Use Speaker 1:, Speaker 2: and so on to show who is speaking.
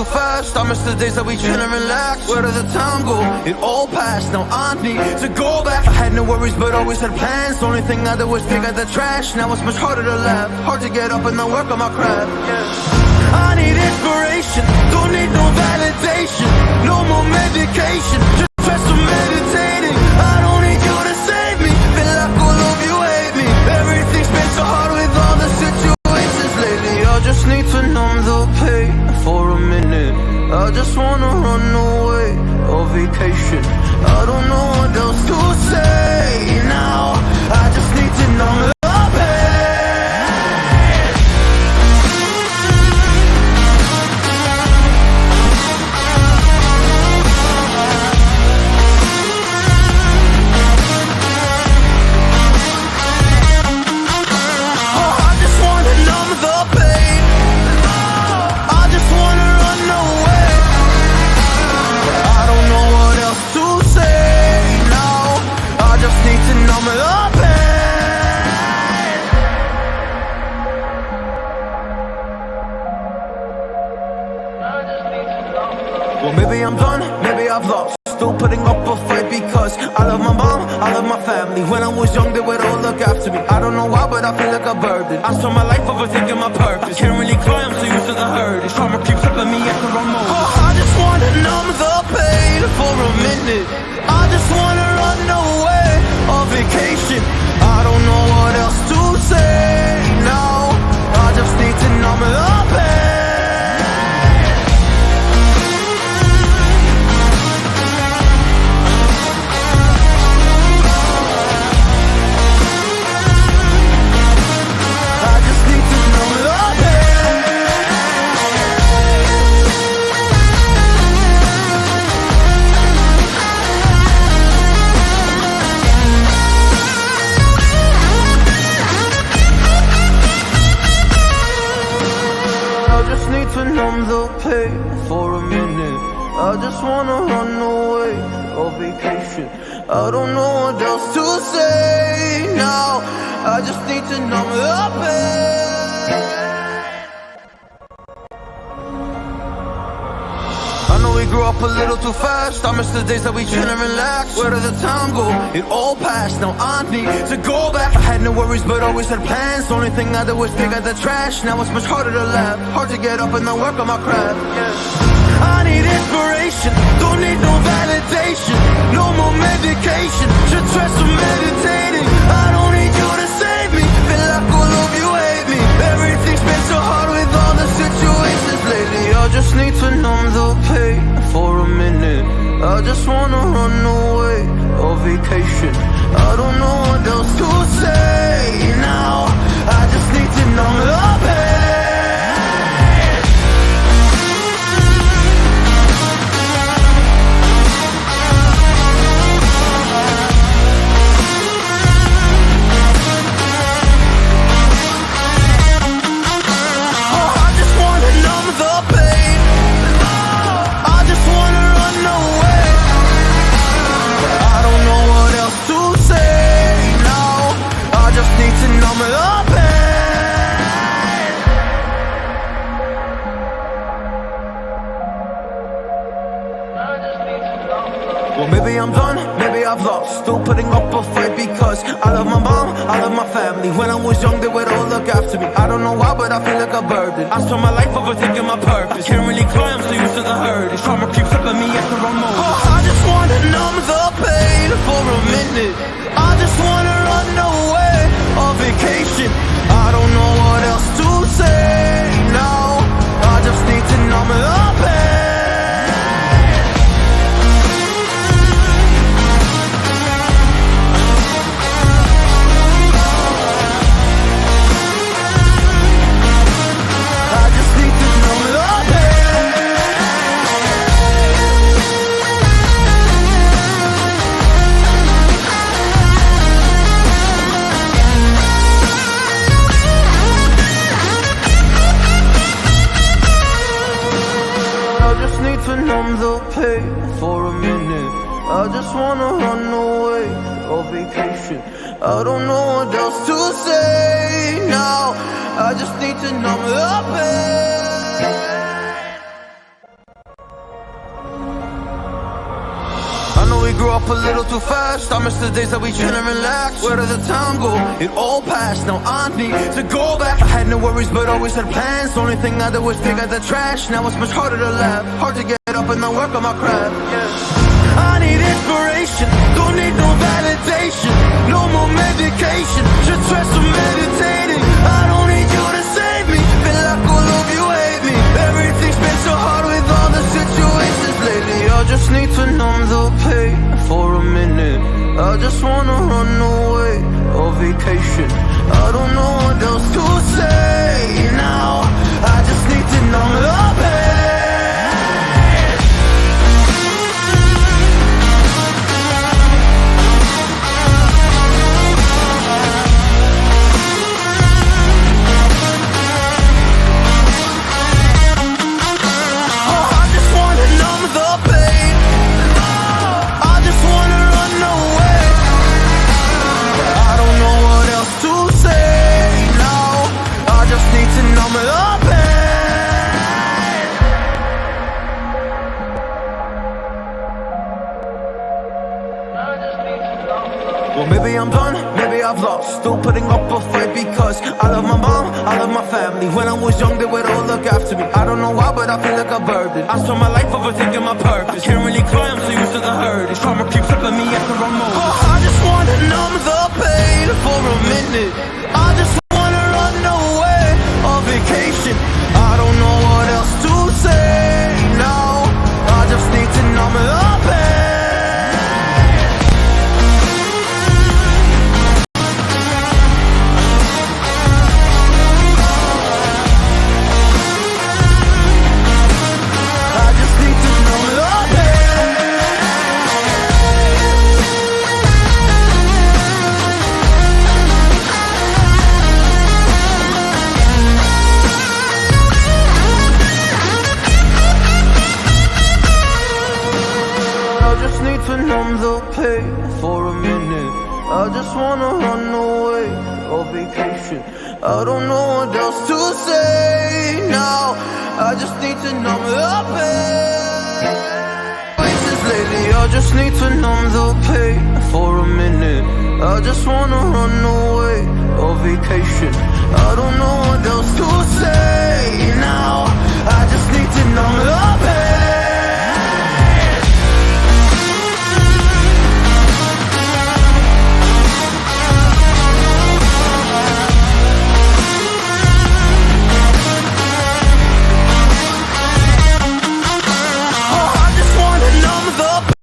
Speaker 1: too fast. I miss the days that we chill and relax. Where did the time go? It all passed, now I need to go back. I had no worries but always had plans. The only thing I did was pick up the trash. Now it's much harder to laugh, hard to get up and then work on my craft. I need inspiration, don't need no validation. No more medication, just try some meditating. I don't need you to save me, feel like all of you hate me. Everything's been so hard with all the situations lately. I just need to numb the pain for a minute. I just wanna run away on vacation. I don't know what else to say now. I just need to numb the pain. Well, maybe I'm done, maybe I've lost. Still putting up a fight because I love my mom, I love my family. When I was young, they would all look after me. I don't know why, but I feel like a burden. I spend my life overthinking my purpose. Can't really cry, I'm so used to the hurt. Trauma keeps up at me at the wrong moment. Oh, I just wanna numb the pain for a minute. I just wanna run away on vacation. I don't know what else to say now. I just need to numb the pain. To numb the pain for a minute. I just wanna run away on vacation. I don't know what else to say now. I just need to numb the pain. I know we grew up a little too fast. I miss the days that we chill and relax. Where did the time go? It all passed, now I need to go back. I had no worries but always had plans. The only thing I did was pick up the trash. Now it's much harder to laugh, hard to get up and then work on my craft. I need inspiration, don't need no validation. No more medication, should try some meditating. I don't need you to save me, feel like all of you hate me. Everything's been so hard with all the situations lately. I just need to numb the pain for a minute. I just wanna run away on vacation. I don't know what else to say now. I just need to numb the pain. Well, maybe I'm done, maybe I've lost. Still putting up a fight because I love my mom, I love my family. When I was young, they would all look after me. I don't know why, but I feel like a burden. I spend my life overthinking my purpose. Can't really cry, I'm so used to the hurt. Trauma keeps up at me at the wrong moment. Oh, I just wanna numb the pain for a minute. I just wanna run away on vacation. I don't know what else to say now. I just need to numb the pain. To numb the pain for a minute. I just wanna run away on vacation. I don't know what else to say now. I just need to numb the pain. up a little too fast. I miss the days that we chill and relax. Where did the time go? It all passed. Now I need to go back. I had no worries but always had plans. Only thing I did was pick out the trash. Now it's much harder to laugh, hard to get up and then work on my craft. I need inspiration, don't need no validation. No more medication, just stress some meditating. I don't need you to save me, feel like all of you hate me. Everything's been so hard with all the situations lately. I just need to numb the pain for a minute. I just wanna run away on vacation. I don't know what else to say now. I just need to numb the pain. Well, maybe I'm done, maybe I've lost. Still putting up a fight because I love my mom, I love my family. When I was young, they would all look after me. I don't know why, but I feel like a burden. I spent my life overthinking my purpose. I can't really cry, I'm so used to the hurt. This trauma keeps up at me after I'm over. Oh, I just wanna numb the pain for a minute. I just wanna run away on vacation. I don't know what else to say now. I just need to numb the pain. To numb the pain for a minute. I just wanna run away on vacation. I don't know what else to say now. I just need to numb the pain. Places lately, I just need to numb the pain for a minute. I just wanna run away on vacation. I don't know